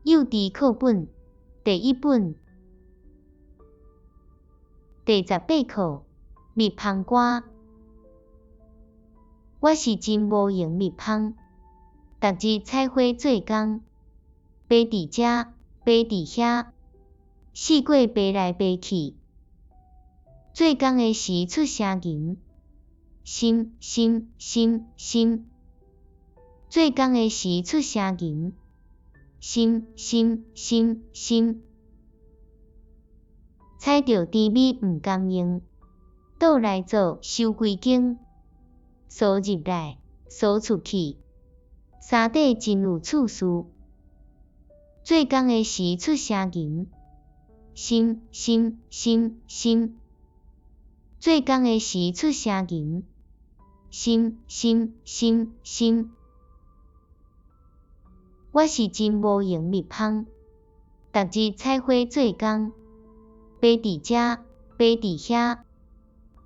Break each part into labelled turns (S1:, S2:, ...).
S1: 幼稚课本第1本第18课蜜蜂歌。我是真无闲蜜蜂，逐日采花做工，飞伫这，飞伫遐，四界飞来飞去。做工的时出声吟，心心心心。做工的时出声吟，心心心心。采到甜蜜毋甘用，倒来做收归间。扫入来，扫出去，三底真有趣事。做工的时出声吟，心心心心。做工的时出声吟，心心心心。我是真无闲蜜蜂，逐日采花做工，飞伫这，飞伫遐，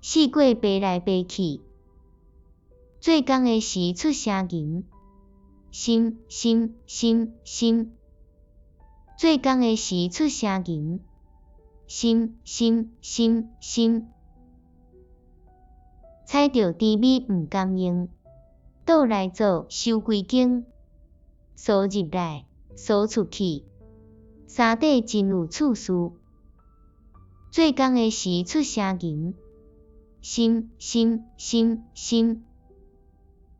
S1: 四界飞来飞去。做工的时出声吟，心心心心。做工的时出声吟，心心心心。采到甜蜜毋甘用，倒来做收归间。扫入来，扫出去，三底真有趣事。做工的时出声吟，心心心心。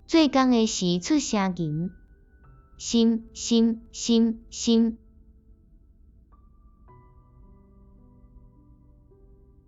S1: 做工的时出声吟，心心心心。